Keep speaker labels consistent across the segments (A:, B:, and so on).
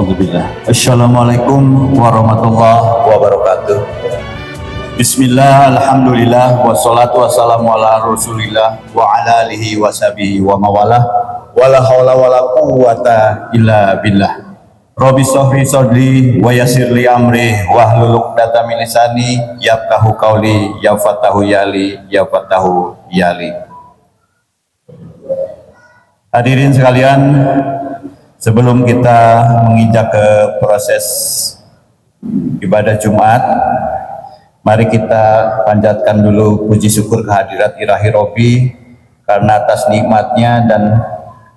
A: Alhamdulillah. Assalamualaikum warahmatullahi wabarakatuh. Bismillah, alhamdulillah, wassalatu wassalamu ala rasulillah wa ala alihi wa sahbihi wa mawalah, wala hawla wala quwwata illa billah. Rabbi shrah sadri wa yassir li amri wahlul 'uqdatam min lisani yafqahu qawli ya fatahu yali ya fatahu yali. Hadirin sekalian, sebelum kita menginjak ke proses ibadah Jumat, mari kita panjatkan dulu puji syukur kehadirat Ilahi Robbi karena atas nikmatnya dan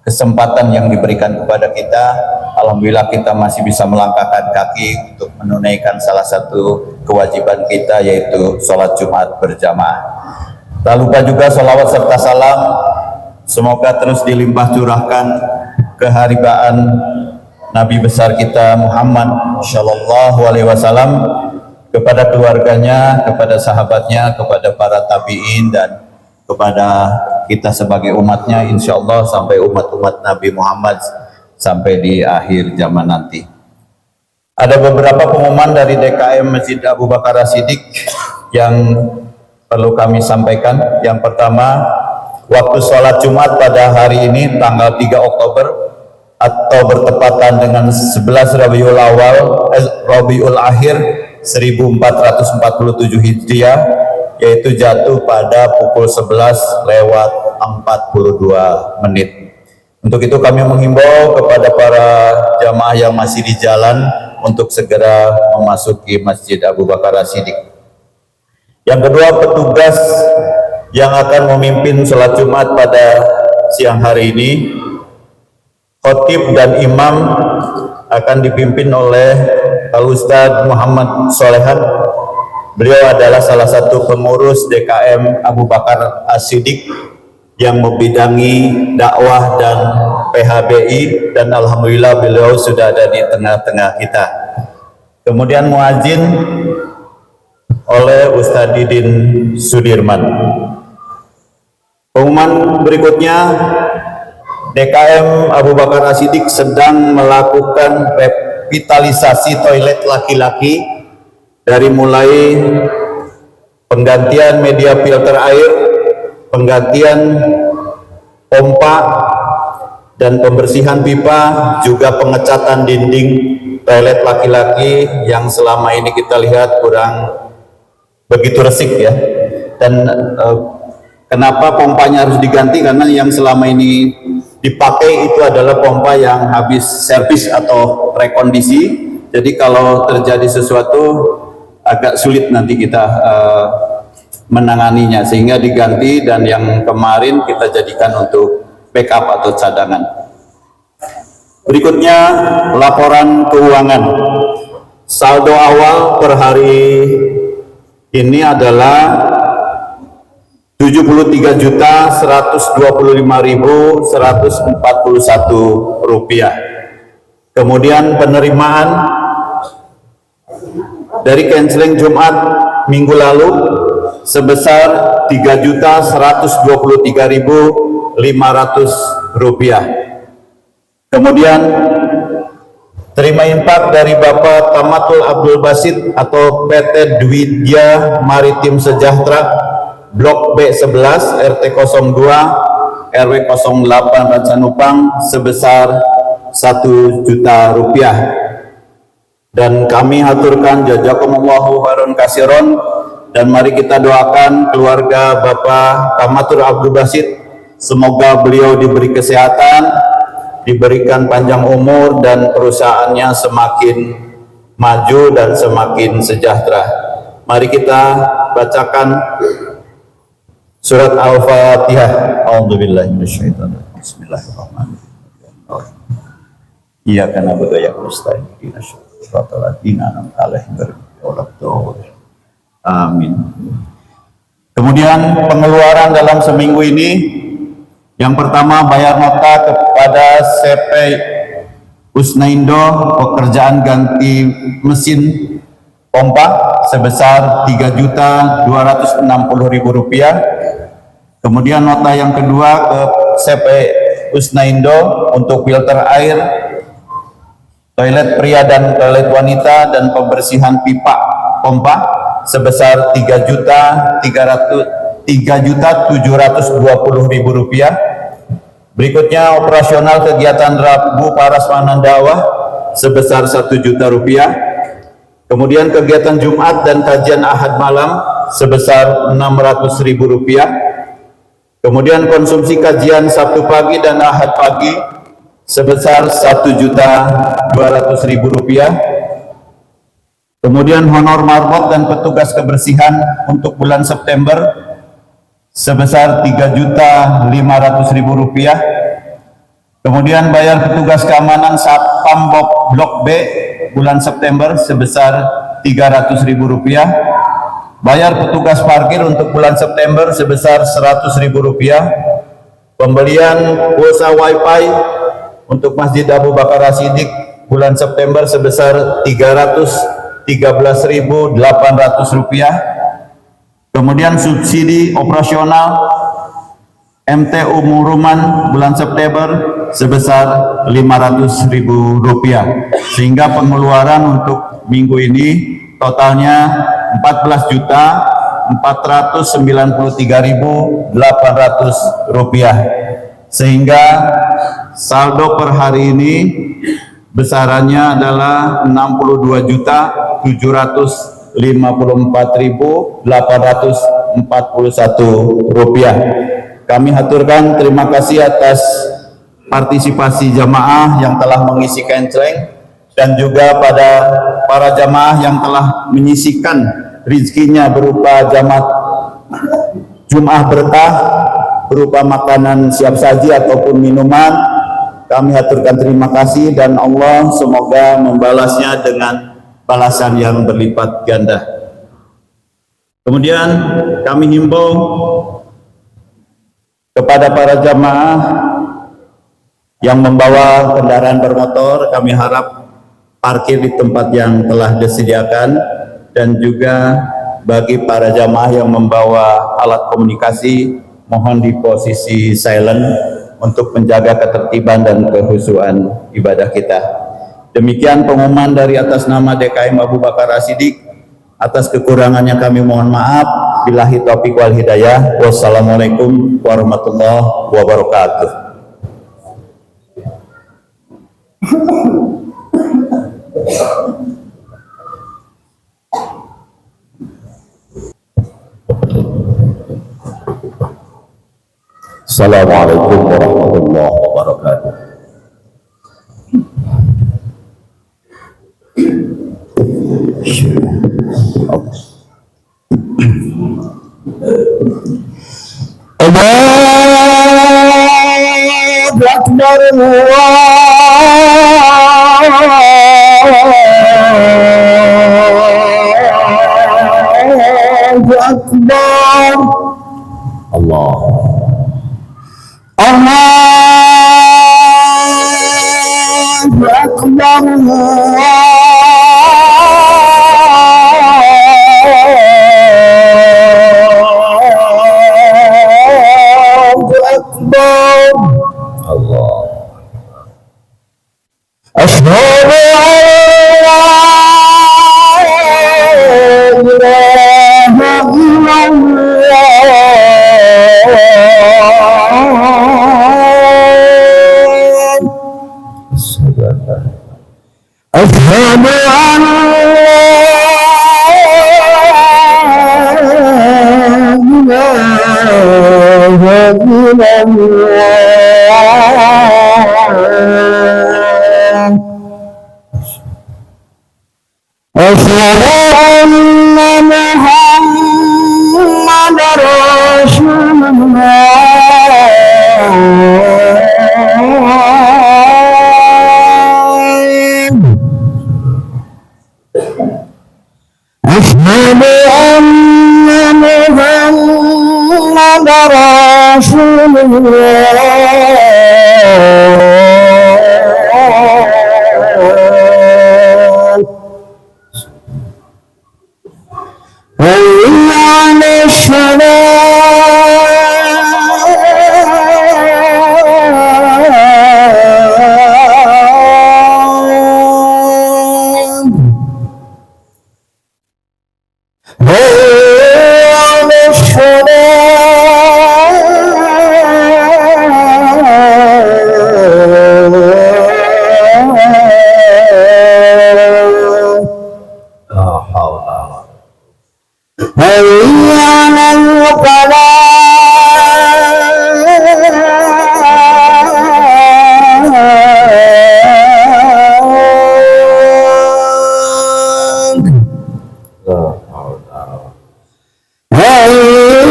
A: kesempatan yang diberikan kepada kita. Alhamdulillah kita masih bisa melangkahkan kaki untuk menunaikan salah satu kewajiban kita, yaitu sholat Jumat berjamaah. Tak lupa juga sholawat serta salam semoga terus dilimpah curahkan keharibaan Nabi besar kita Muhammad Shallallahu Alaihi Wasallam, kepada keluarganya, kepada sahabatnya, kepada para tabi'in, dan kepada kita sebagai umatnya, insya Allah sampai umat-umat Nabi Muhammad sampai di akhir zaman nanti. Ada beberapa pengumuman dari DKM Masjid Abu Bakar As-Siddiq yang perlu kami sampaikan. Yang pertama, waktu sholat Jumat pada hari ini tanggal 3 Oktober atau bertepatan dengan 11 Rabiul Akhir 1447 Hijriah, yaitu jatuh pada pukul 11:42. Untuk itu kami menghimbau kepada para jamaah yang masih di jalan untuk segera memasuki Masjid Abu Bakar As-Siddiq. Yang kedua, petugas yang akan memimpin sholat Jumat pada siang hari ini, khotib dan imam akan dipimpin oleh Al-Ustadz Muhammad Solehan. Beliau adalah salah satu pengurus DKM Abu Bakar As-Siddiq yang membidangi dakwah dan PHBI, dan alhamdulillah beliau sudah ada di tengah-tengah kita. Kemudian muadzin oleh Ustadz Didin Sudirman. Pengumuman berikutnya, DKM Abu Bakar As-Siddiq sedang melakukan revitalisasi toilet laki-laki, dari mulai penggantian media filter air, penggantian pompa dan pembersihan pipa, juga pengecatan dinding toilet laki-laki yang selama ini kita lihat kurang begitu resik ya. Dan kenapa pompanya harus diganti? Karena yang selama ini dipakai itu adalah pompa yang habis servis atau rekondisi. Jadi kalau terjadi sesuatu agak sulit nanti kita menanganinya, sehingga diganti, dan yang kemarin kita jadikan untuk backup atau cadangan. Berikutnya, laporan keuangan. Saldo awal per hari ini adalah 73.125.141 rupiah. Kemudian penerimaan dari canceling Jumat minggu lalu sebesar 3.123.500 rupiah. Kemudian terima infak dari Bapak Tamatul Abdul Basit atau PT Dwidya Maritim Sejahtera Blok B11 RT 02 RW 08 Rancanupang sebesar 1 juta rupiah. Dan kami haturkan jazakumullahu khairan katsiran, dan mari kita doakan keluarga Bapak Tamatul Abdul Basit, semoga beliau diberi kesehatan, diberikan panjang umur, dan perusahaannya semakin maju dan semakin sejahtera. Mari kita bacakan surat Al-Fatihah. A'udzubillahi minasyaitonir rajim. Bismillahirrahmanirrahim. Iyyaka na'budu wa iyyaka nasta'in. Ihdinas siratal ladzina an'amta 'alaihim ghairil maghdubi 'alaihim. Amin. Kemudian pengeluaran dalam seminggu ini, yang pertama bayar nota kepada CP Usnaindo pekerjaan ganti mesin pompa sebesar Rp3.260.000. Kemudian nota yang kedua ke CP Usnaindo untuk filter air toilet pria dan toilet wanita dan pembersihan pipa pompa sebesar Rp3.720.000. Berikutnya operasional kegiatan Rabu Parasmanan Dakwah sebesar Rp1.000.000. Kemudian kegiatan Jumat dan kajian Ahad malam sebesar Rp600.000. Kemudian konsumsi kajian Sabtu pagi dan Ahad pagi sebesar Rp1.200.000. Kemudian honor marbot dan petugas kebersihan untuk bulan September sebesar Rp3.500.000. Kemudian bayar petugas keamanan Satpam Blok B bulan September sebesar Rp300.000. Bayar petugas parkir untuk bulan September sebesar Rp100.000. Pembelian pulsa Wi-Fi untuk Masjid Abu Bakar As-Siddiq bulan September sebesar Rp13.800. Kemudian subsidi operasional MTU Muruman bulan September sebesar Rp500.000, sehingga pengeluaran untuk minggu ini totalnya Rp14.493.800, sehingga saldo per hari ini besarannya adalah Rp62.754.841. Kami haturkan terima kasih atas partisipasi jamaah yang telah mengisi kenceleng, dan juga pada para jamaah yang telah menyisikan rizkinya berupa Jum'ah berkah, berupa makanan siap saji ataupun minuman. Kami haturkan terima kasih, dan Allah semoga membalasnya dengan balasan yang berlipat ganda. Kemudian kami himbau kepada para jamaah yang membawa kendaraan bermotor, kami harap parkir di tempat yang telah disediakan, dan juga bagi para jamaah yang membawa alat komunikasi, mohon di posisi silent untuk menjaga ketertiban dan kehusuan ibadah kita. Demikian pengumuman dari atas nama DKM Abu Bakar As-Siddiq. Atas kekurangannya kami mohon maaf. Billahi taufiq wal hidayah. Wassalamualaikum warahmatullahi wabarakatuh.
B: Assalamualaikum warahmatullahi wabarakatuh. Allahu Akbar, Allahu Akbar, Allah. Allahu Akbar, Allahu Akbar, Allah. Asyhadu an la ilaha illallah. Asyhadu an la ilaha illallah. Asyhadu anna Muhammadar Rasulullah. Asyhadu anna Muhammadar Rasulullah. Hayya 'alas salat. هيا على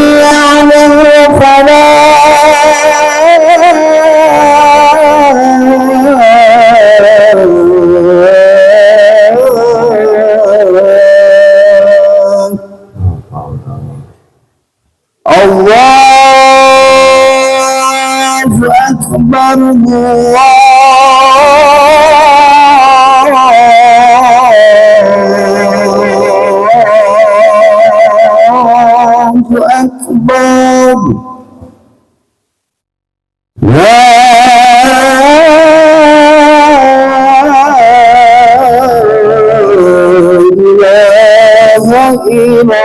B: الله أكبر الله أكبر لا إله إلا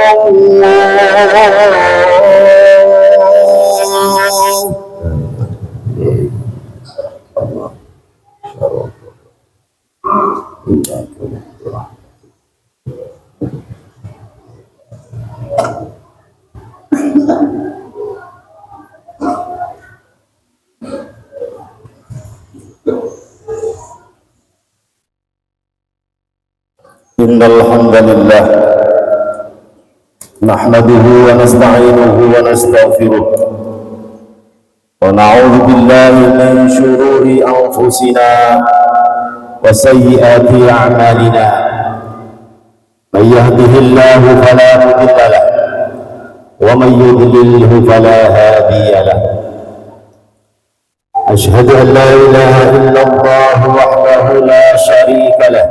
C: إن الحمد لله نحمده ونستعينه ونستغفره ونعوذ بالله من شرور أنفسنا وسيئات أعمالنا من يهده الله فلا مضل له ومن يضلله فلا هادي له أشهد أن لا إله إلا الله وحده لا شريك له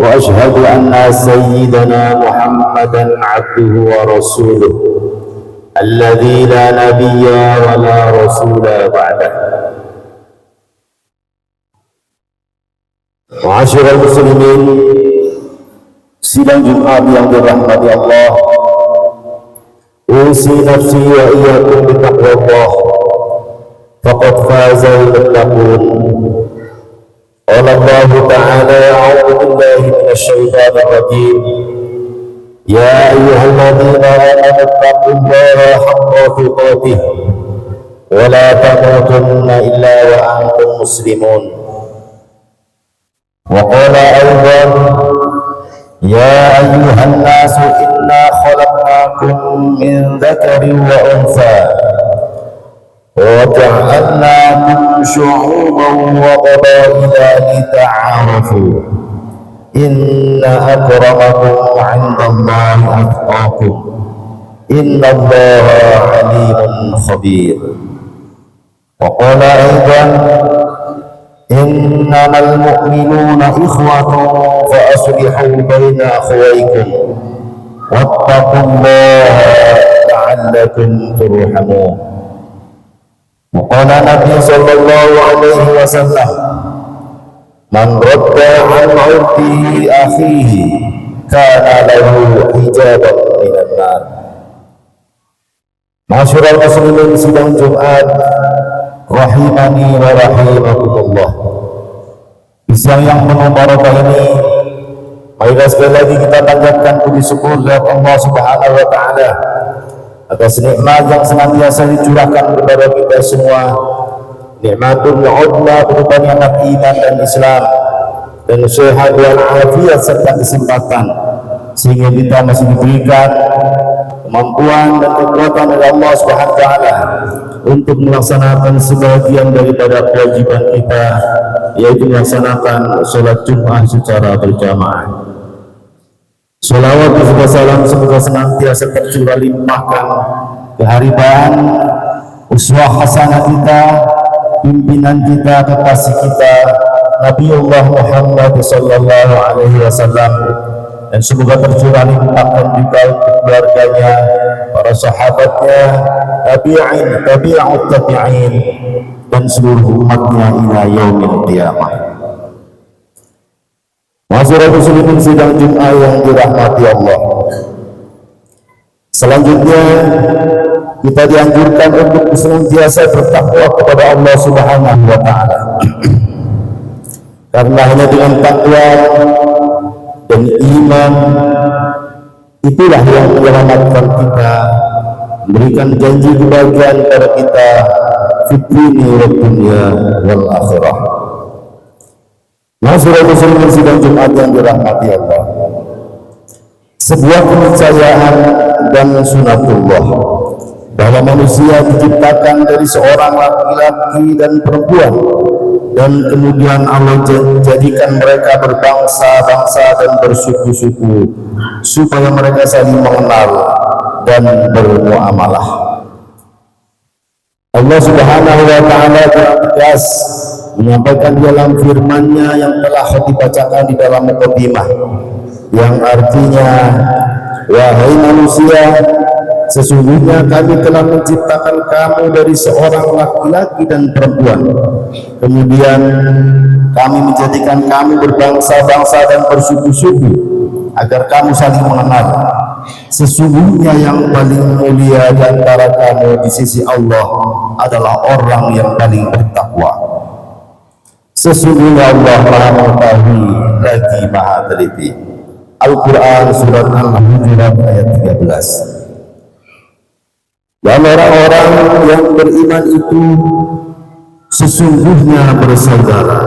C: وأشهد أن سيدنا محمدا عبده ورسوله الذي لا نبي ولا رسول بعده. معاشر المسلمين, sidang Jumat yang dirahmati Allah, usi nafsi wa iyyakum bittaqwallah, faqad faza al-muttaqun. قال الله تعالى: أعوذ بالله من الشيطان الرجيم، يا أيها الذين آمنوا اتقوا الله حق تقاته ولا تموتن إلا وأنتم مسلمون. وقال أيضا: يا أيها الناس إنا خلقناكم من ذكر وأنثى وجعلناكم شعوبا وقبائل لتعارفوا إن أكرمكم عند الله أتقاكم إن الله عليم خبير. وقال أيضا: إنما المؤمنون إخوة فأصلحوا بين أخويكم واتقوا الله لعلكم ترحمون. وقال النبي صلى الله عليه وسلم: من رد عن عرضه أخيه كان له حجابا من النار. Masyarul muslimin, sidang Jumat rahimani wa rahimakumullah. Siang yang penuh barokah ini, marilah sekali lagi kita panjatkan puji syukur kepada Allah Subhanahu wa taala atas nikmat yang senantiasa dicurahkan kepada kita semua, nikmatul uzma berupa nikmat iman dan Islam dan sehat wal afiat serta kesempatan, sehingga kita masih diberikan kemampuan dan kekuatan oleh Allah Subhanahu wa taala untuk melaksanakan sebagian daripada kewajiban kita, yaitu melaksanakan sholat Jumat secara berjamaah. Salawat dan salam semoga senantiasa tercurah limpahkan keharibaan uswah hasanah kita, pimpinan kita, kekasih kita Nabiullah Muhammad sallallahu alaihi wasallam, dan semoga tercurah limpahkan juga untuk keluarganya, para sahabatnya, tabi'ut tabi'in, dan seluruh umatnya ila yaumil qiyamah. Masyarakat muslimin, sidang Jumat yang dirahmati Allah, selanjutnya kita dianjurkan untuk senantiasa bertakwa kepada Allah Subhanahu wa taala. Karena hanya dengan takwa dan iman itulah yang menyelamatkan kita, memberikan janji kebahagiaan kepada kita fid dunya wad dunya wal akhirah. Masyarakat muslimin, sidang Jumat yang dirahmati Allah, sebuah keniscayaan dan sunatullah bahwa manusia diciptakan dari seorang laki-laki dan perempuan, dan kemudian Allah jadikan mereka berbangsa-bangsa dan bersuku-suku supaya mereka saling mengenal dan bermuamalah. Allah Subhanahu wa taala tegas menyampaikan dalam firman-Nya yang telah dibacakan di dalam mukadimah, yang artinya, wahai manusia, sesungguhnya kami telah menciptakan kamu dari seorang laki-laki dan perempuan, kemudian kami menjadikan kamu berbangsa-bangsa dan bersuku-suku agar kamu saling mengenal. Sesungguhnya yang paling mulia di antara kamu di sisi Allah adalah orang yang paling bertakwa. Sesungguhnya Allah Maha mengetahui lagi Maha teliti. Al-Quran surat Al-Hujurat ayat 13. Dan orang-orang yang beriman itu sesungguhnya bersaudara.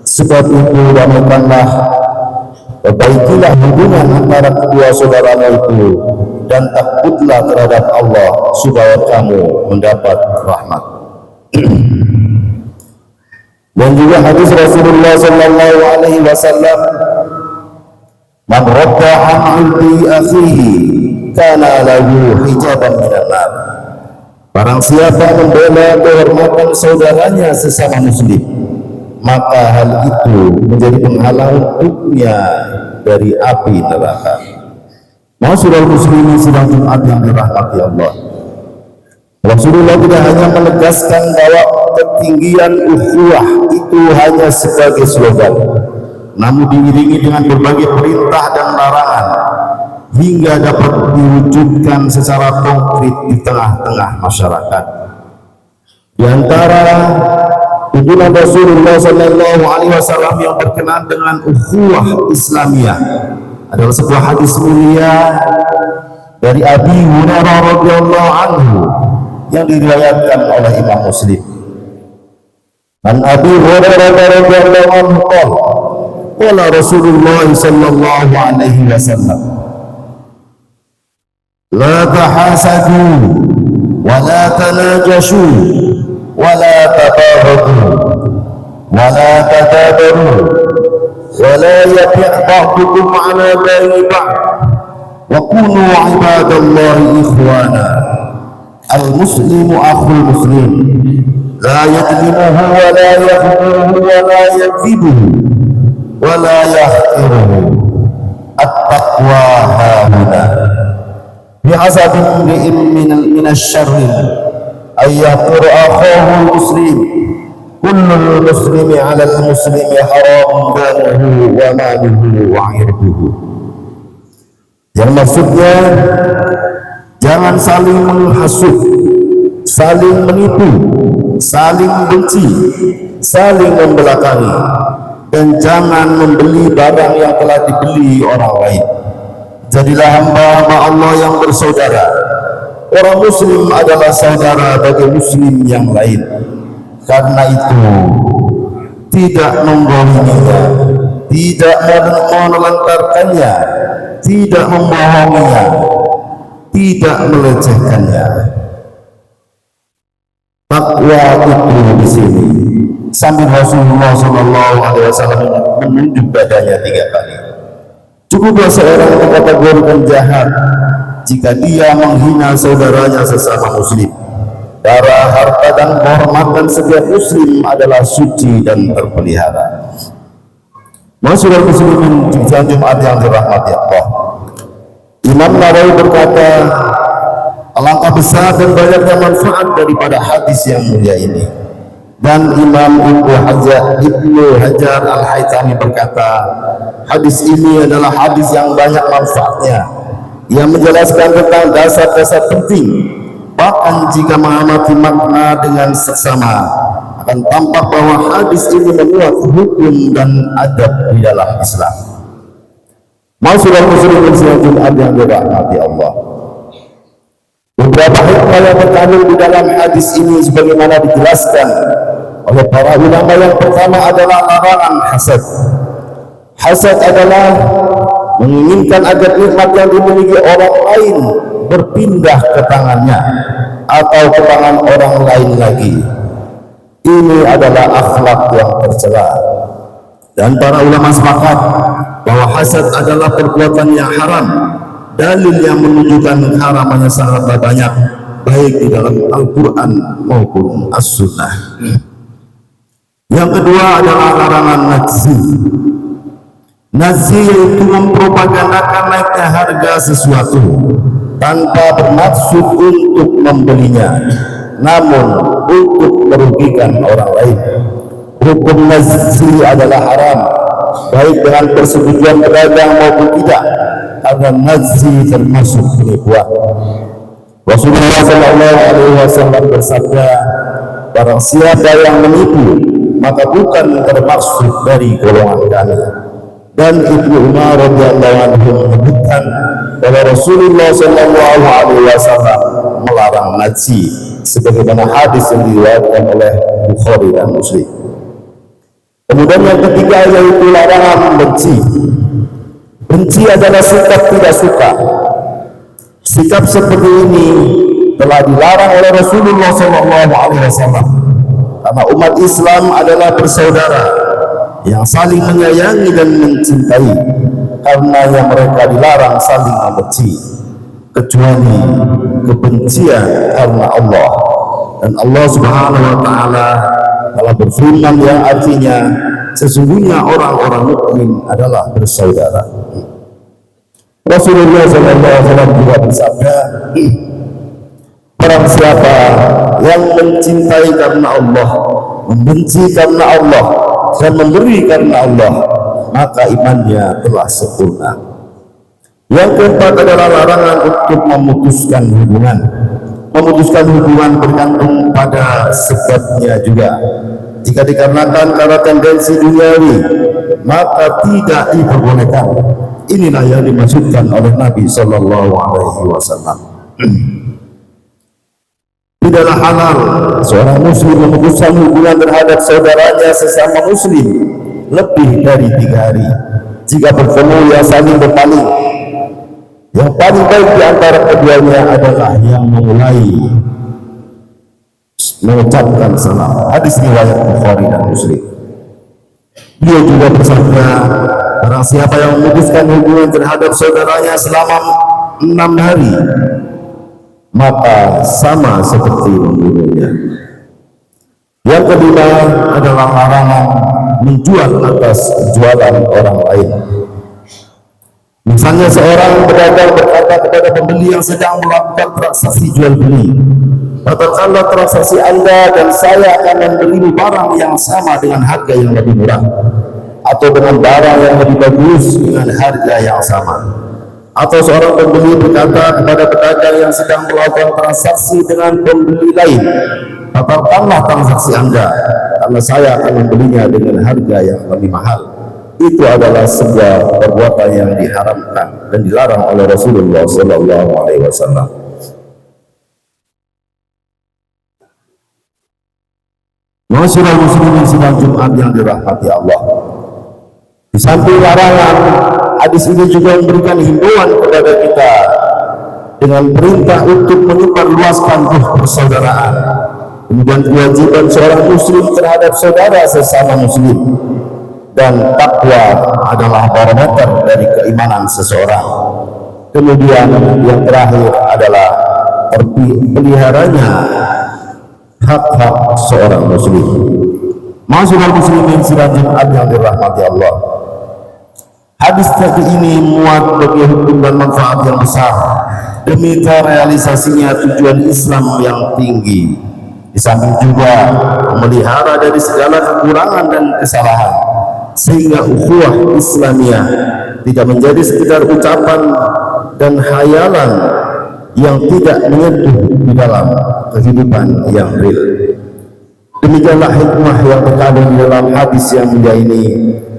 C: Sebab itu ramaikanlah, perbaikilah hubungan antara kedua saudaranya itu, dan takutlah terhadap Allah supaya kamu mendapat rahmat. Dan juga hadis Rasulullah sallallahu alaihi wasallam, man radda an 'irdi akhihi kana lahu hijaban minan nar. Barang siapa membela kehormatan saudaranya sesama muslim, maka hal itu menjadi penghalang untuknya dari api neraka. Ma'asyiral muslimin sidang Jumat yang dirahmati Allah, Rasulullah tidak hanya menegaskan bahwa ketinggian ukhuwah itu hanya sebagai slogan, namun diiringi dengan berbagai perintah dan larangan hingga dapat diwujudkan secara konkret di tengah-tengah masyarakat. Di antara tuntunan Rasulullah sallallahu alaihi wasallam yang berkenaan dengan ukhuwah Islamiyah adalah sebuah hadis mulia dari Abi Hurairah radhiyallahu anhu yang diriwayatkan oleh Imam Muslim. An Abi Hurairah radhiyallahu anhu qala Rasulullah sallallahu alaihi wasallam, la tahasadu wa la tanajashu wa la tabaghadu wa la tadabaru wa la yabi' ba'dukum ala ba'i ba'd wa kunu ibadallahi ikhwana. Al-muslimu akhul muslim, la yadlimuhu wa la yakhmuhu wa la yakzibuhu wa la yahqiruhu. At-taqwa hahuna. Bi'asabin min asy-syarri ay yaqura akhahu muslim. Kullul muslimi 'ala al-muslimi haramun damuhu wa maluhu wa 'irduhu. Yang maksudnya, jangan saling menghasut, saling menipu, saling benci, saling membelakangi, dan jangan membeli barang yang telah dibeli orang lain. Jadilah hamba-hamba Allah yang bersaudara. Orang muslim adalah saudara bagi muslim yang lain. Karena itu, tidak menggoliminya, tidak menelantarkannya, tidak membohonginya, tidak melecehkannya. Takwa itu di sini sambil Rasulullah sallallahu alaihi wasallam menunjuk badannya 3 kali. Cukuplah seorang dikategorikan jahat jika dia menghina saudaranya sesama muslim. Darah, harta, dan kehormatan setiap muslim adalah suci dan terpelihara. Ma'asyiral muslimin sidang Jumat yang dirahmati Allah, Imam Nawawi berkata, alangkah besar dan banyaknya manfaat daripada hadis yang mulia ini. Dan Imam Ibnu Hajar Al-Haytami berkata, hadis ini adalah hadis yang banyak manfaatnya. Ia menjelaskan tentang dasar-dasar penting. Bahkan jika mengamati makna dengan seksama, akan tampak bahwa hadis ini memuat hukum dan adab di dalam Islam. Ma'asyiral muslimin sidang Jumat yang dirahmati Allah, beberapa hikmah yang terkandung di dalam hadis ini sebagaimana dijelaskan oleh para ulama. Yang pertama adalah larangan hasad. Hasad adalah menginginkan agar nikmat yang dimiliki orang lain berpindah ke tangannya atau ke tangan orang lain lagi. Ini adalah akhlak yang tercela. Dan para ulama sepakat bahwa hasad adalah perbuatan yang haram. Dalil yang menunjukkan haramannya sangatlah banyak, baik di dalam Al-Quran maupun As-Sunnah. Yang kedua adalah larangan najzi. Najzi yaitu mempropagandakan naiknya harga sesuatu tanpa bermaksud untuk membelinya, namun untuk merugikan orang lain. Hukum najzi adalah haram, baik dengan persetujuan pedagang maupun tidak, karena najzi termasuk penipuan. Rasulullah SAW bersabda, barang siapa yang menipu, maka bukan termaksud dari golongan kami. Dan Ibnu Umar radhiyallahu anhu menyebutkan bahwa Rasulullah SAW melarang najzi, sebagaimana hadis yang diriwayatkan oleh Bukhari dan Muslim. Kemudian yang ketiga yaitu larangan benci. Benci adalah sikap tidak suka. Sikap seperti ini telah dilarang oleh Rasulullah SAW, karena umat Islam adalah bersaudara yang saling menyayangi dan mencintai. Karena yang mereka dilarang saling membenci, kecuali kebencian karena Allah. Dan Allah Subhanahu wa Ta'ala telah berfirman yang artinya sesungguhnya orang-orang mukmin adalah bersaudara. Rasulullah SAW juga bersabda, barang siapa yang mencintai karena Allah, membenci karena Allah, dan memberi karena Allah, maka imannya telah sempurna. Yang keempat adalah larangan untuk memutuskan hubungan. Memutuskan hubungan bergantung pada sebabnya juga. Jika dikarenakan karena tendensi duniawi, maka tidak diperbolehkan. Inilah yang dimaksudkan oleh Nabi Sallallahu Alaihi Wasallam. Tidaklah halal seorang muslim memutuskan hubungan terhadap saudaranya sesama muslim lebih dari 3 hari. Jika bertemu yang saling berpaling, yang paling baik di antara keduanya adalah yang memulai mengucapkan salam. Hadis riwayat Bukhari dan Muslim. Dia juga bersabda, barang siapa yang memutuskan hubungan terhadap saudaranya selama 6 hari, maka sama seperti membunuhnya. Yang kelima adalah larangan menjual atas jualan orang lain. Misalnya seorang pedagang berkata kepada pembeli yang sedang melakukan transaksi jual beli, katakanlah transaksi Anda dan saya akan membeli barang yang sama dengan harga yang lebih murah, atau dengan barang yang lebih bagus dengan harga yang sama. Atau seorang pembeli berkata kepada pedagang yang sedang melakukan transaksi dengan pembeli lain, katakanlah transaksi Anda karena saya akan membelinya dengan harga yang lebih mahal. Itu adalah sebuah perbuatan yang diharamkan dan dilarang oleh Rasulullah Sallallahu Alaihi Wasallam. Masyarakat muslimin sidang Jumat yang dirahmati Allah, di samping larangan, hadis ini juga memberikan himbauan kepada kita dengan perintah untuk menyebarluaskan persaudaraan. Kemudian kewajiban seorang muslim terhadap saudara sesama muslim, dan takwa adalah barometer dari keimanan seseorang. Kemudian yang terakhir adalah peliharanya hak-hak seorang muslim. Masyarakat muslimin sidang Jumat yang dirahmati Allah, hadis tadi ini muat bagi hukum dan manfaat yang besar demi terrealisasinya tujuan Islam yang tinggi. Di samping juga memelihara dari segala kekurangan dan kesalahan, sehingga ukhuwah Islamiyah tidak menjadi sekedar ucapan dan khayalan yang tidak menyentuh di dalam kehidupan yang real. Demikianlah hikmah yang terkandung di dalam hadis yang mulia ini.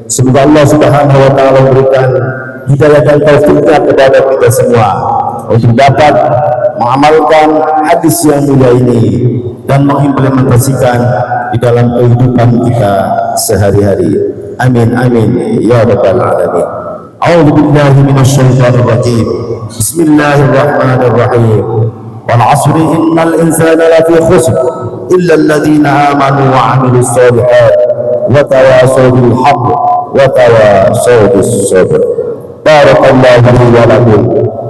C: Semoga Allah Subhanahu wa Ta'ala memberikan hidayah dan taufiknya kepada kita semua untuk dapat mengamalkan hadis yang mulia ini dan mengimplementasikan di dalam kehidupan kita sehari-hari. Amin amin ya rabbal alamin. أعوذ بالله من الشيطان الرجيم. بسم الله الرحمن الرحيم. والعصر إن الإنسان لفي خسر إلا الذين آمنوا وعملوا الصالحات وتواصوا بالحق وتواصوا بالصبر. بارك الله لي ولكم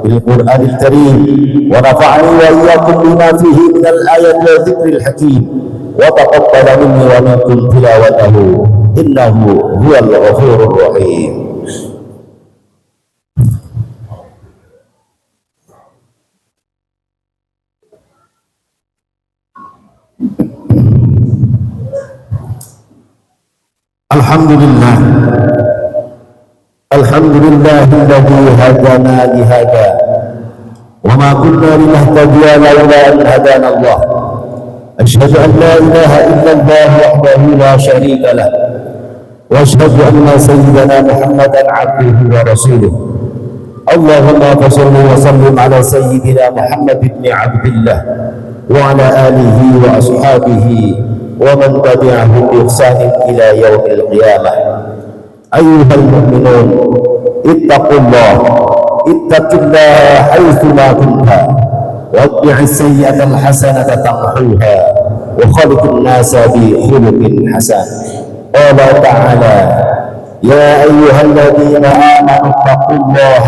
C: بالقرآن الكريم ونفعني وإياكم بما فيه من الآيات والذكر الحكيم، وتقبل مني ومنكم تلاوته إنه هو الغفور الرحيم. الحمد لله الذي هدانا لهذا وما كنا لنهتدي لولا أن هدانا الله. أشهد أن لا إله إلا الله وحده لا شريك له، وأشهد أن سيدنا محمدا عبده ورسوله. اللهم صل وسلم على سيدنا محمد بن عبد الله وعلى آله وأصحابه ومن تبعهم بإحسان إلى يوم القيامة. أيها المؤمنون اتقوا الله حيثما كنت، واتبع السيئة الحسنة تمحوها، وخلق الناس بخلق حسن. قال تعالى: يا أيها الذين آمنوا اتقوا الله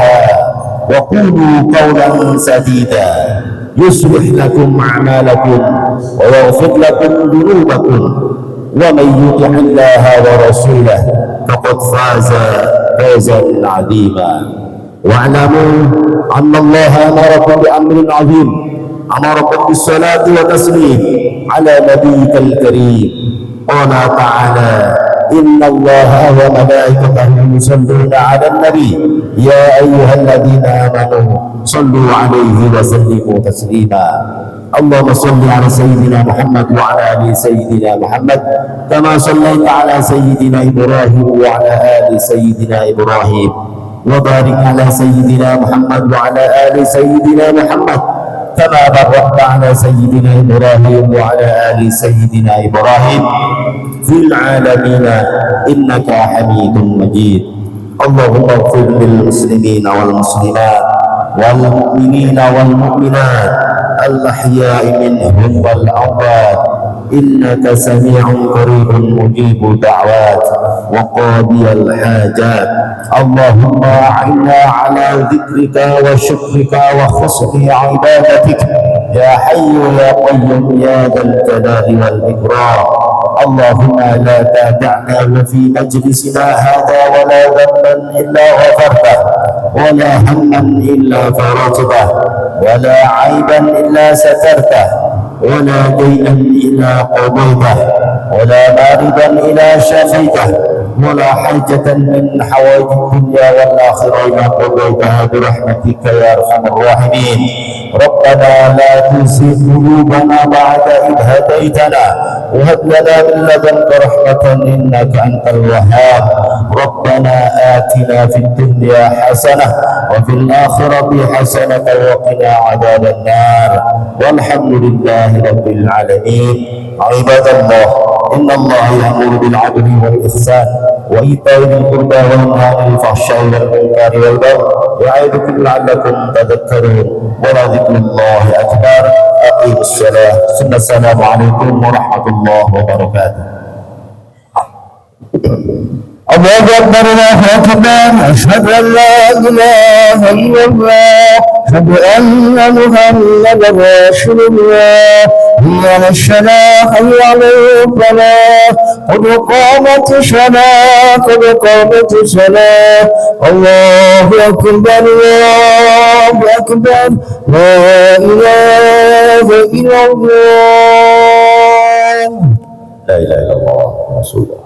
C: وقولوا قولا سديدا يصلح لكم أعمالكم ويغفر لكم ذنوبكم، ومن يطع الله ورسوله فقد فاز فوزا عظيما. واعلموا أن الله أمركم بأمر عظيم، أمركم بالصلاة والتسليم على نبيك الكريم. قال تعالى: إن الله وملائكته يصلون على النبي يا أيها الذين آمنوا صلوا عليه وسلموا تسليما. اللهم صل على سيدنا محمد وعلى آل سيدنا محمد كما صليت على سيدنا إبراهيم وعلى آل سيدنا إبراهيم، وبارك على سيدنا محمد وعلى آل سيدنا محمد كما باركت على سيدنا إبراهيم وعلى آل سيدنا إبراهيم في العالمين إنك حميد مجيد. اللهم اغفر للمسلمين والمسلمات والمؤمنين والمؤمنات الأحياء منهم والأموات إنك سميع قريب مجيب الدعوات وقاضي الحاجات. اللهم أعنا على ذكرك وشكرك وحسن عبادتك يا حي يا قيوم يا ذا الجلال والإكرام. اللهم لا تدعنا في مجلسنا هذا ولا ذنبا إلا غفرته، ولا هما إلا فرجته، ولا عيبا إلا سترته، ولا دينا إلا قضيته، ولا ماردا إلا شفيته، ولا حاجة من حوائج الدنيا والآخرة إلا قضيتها برحمتك يا أرحم الراحمين. ربنا لا تزغ قلوبنا بعد إذ هديتنا وهب لنا من لدنك رحمة إنك أنت الوهاب. ربنا آتنا في الدنيا حسنة وفي الآخرة حسنة وقنا عذاب النار، والحمد لله رب العالمين. عباد الله، إن الله يأمر بالعدل والإحسان وإيتاء ذي القربى وينهى عن الفحشاء والمنكر والبغي يعظكم لعلكم تذكرون، ولذكر الله أكبر. أقيموا الصلاة ثم السلام عليكم ورحمة الله وبركاته.
B: الله أكبر الله أكبر. أشهد أن لا إله إلا الله، أشهد أن محمدا رسول الله. حي على الصلاة حي على الفلاح، قد قامت الصلاة قد قامت الصلاة. الله أكبر الله أكبر. لا إله إلا الله.
C: لا إله إلا الله رسول الله.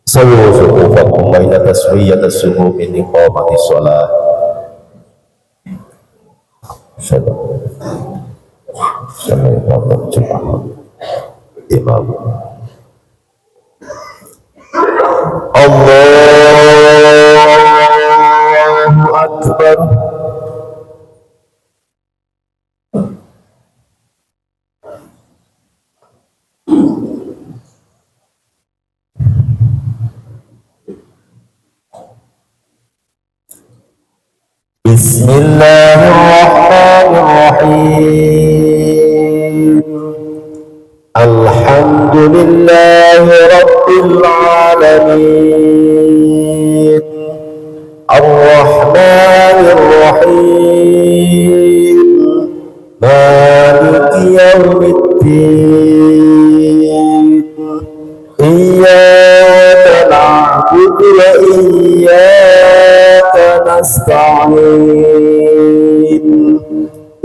C: سووا صفوفكم بين تسوية الصفوف من إقامة الصلاة. أشهد أن إمام الله أكبر. Bismillahirrahmanirrahim. Alhamdulillahi Rabbil Alamin. Ar-Rahmanir Rahim. Maliki Yawmiddin. Iyyaka na'budu wa iyyaka nasta'in.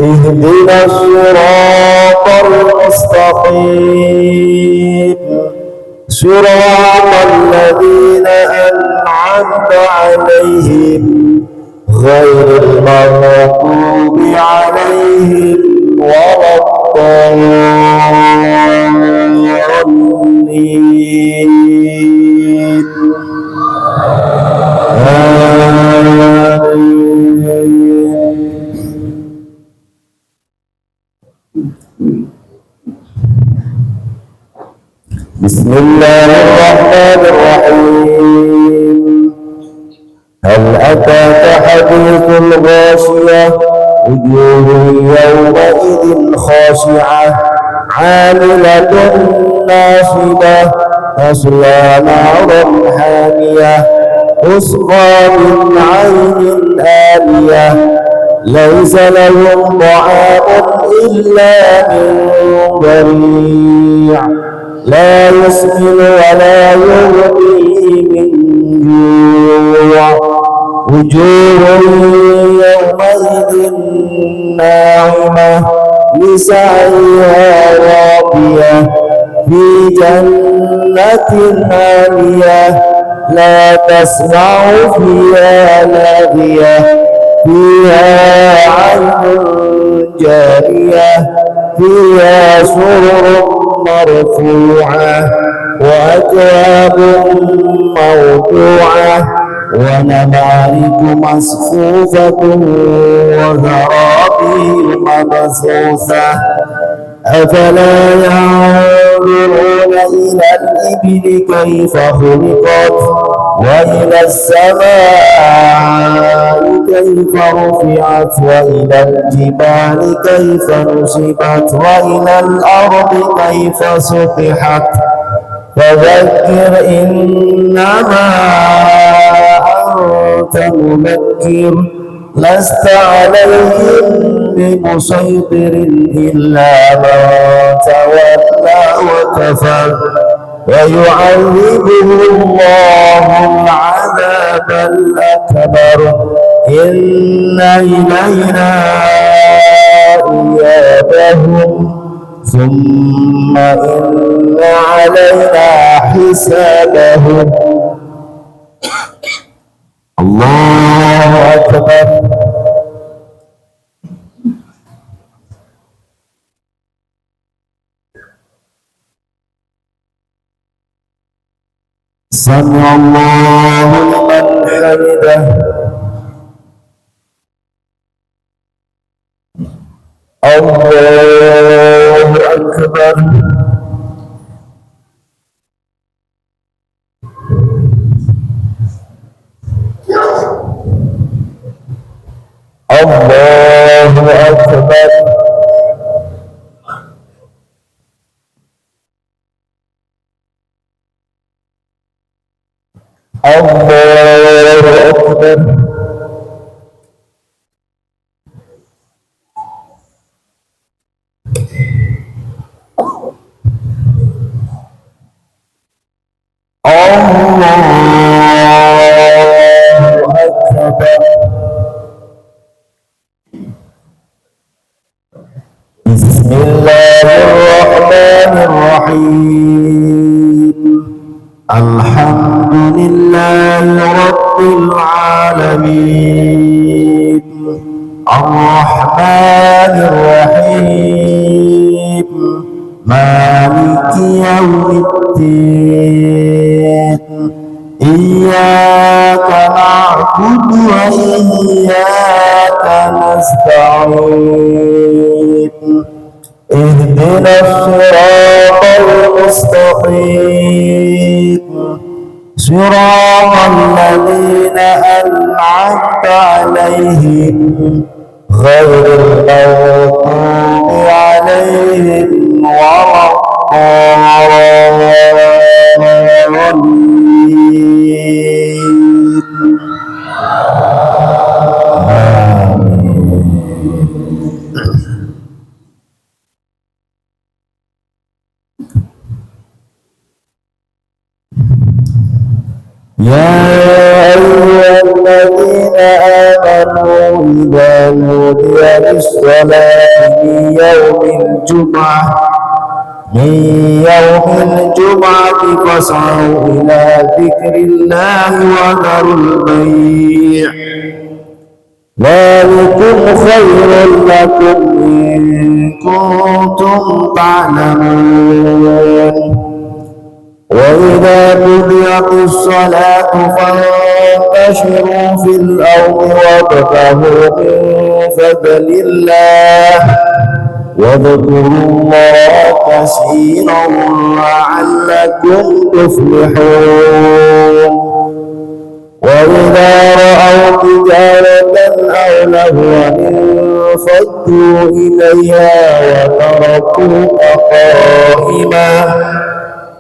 C: Ihdina as-siratal mustaqim. Siratal ladzina an'amta 'alaihim ghairil maghdubi 'alaihim waladdallin. Bismillahirrahmanirrahim. Hal ataka hadithul ghashiyah wujuhun yawma'idhin khashi'ah 'amilatun nasibah tasla naran hamiyah tusqa min 'aynin aniyah laysa lahum ta'amun illa min dhari' لا يسمن ولا يغني من جوع وجوه يومئذ ناعمة لسعيها راضية في جنة عالية لا تسمع فيها لاغية فيها عين جارية فيها سرر مرفوعة وأكواب موضوعة ونمارق مصفوفة وزرابي مبثوثة أفلا ينظرون إلى الإبل كيف خلقت وإلى السماء كيف رفعت وإلى الجبال كيف نصبت وإلى الأرض كيف سطحت فذكر إنما أنت مذكر لست عليهم بمسيطر إلا من تولى وكفر ويعذبه الله العذاب الأكبر إن إلينا إيابهم ثم إن علينا حسابهم. الله أكبر. سمع الله لمن حمده. الله أكبر. الله أكبر. الله أكبر. بسم الله الرحمن الرحيم. الحمد لله رب العالمين الرحمن الرحيم مالك يوم الدين إياك نعبد وإياك نستعين اهدنا الصراط المستقيم صراط الذين أنعمت عليهم غير المغضوب عليهم ولا الضالين. يا أيها الذين آمنوا إذا نودي للصلاة من يوم الجمعة فاسعوا إلى ذكر الله وذروا البيع ذلكم خير لكم إن كنتم تعلمون. وإذا قضيت الصلاة فانتشروا في الأرض وابتغوا من فضل الله واذكروا الله كثيرا لعلكم تفلحون. وإذا رأوا تجارة أو لهوا انفضوا إليها وتركوك قائما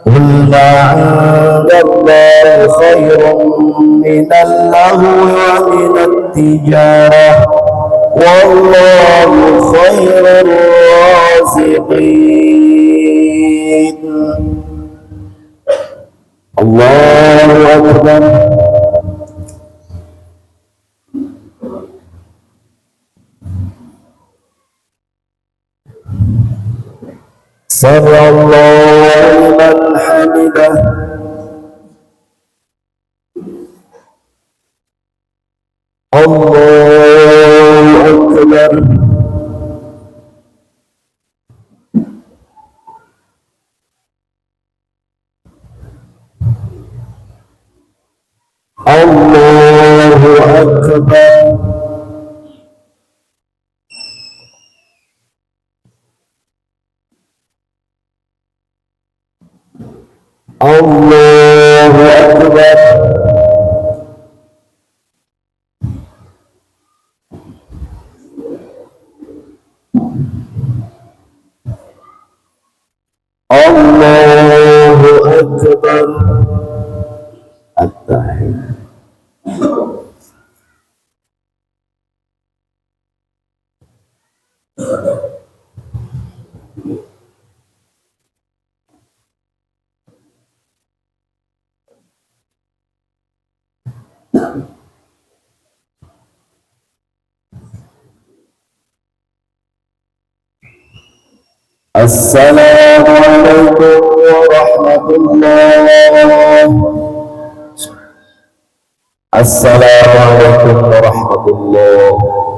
C: قل ما عند الله خير من اللهو ومن التجارة والله خير الرازقين. الله أكبر. سمع الله لمن حمده. الله أكبر. الله أكبر. الله أكبر. الله أكبر. التحية. السلام عليكم ورحمة الله. السلام عليكم ورحمة الله.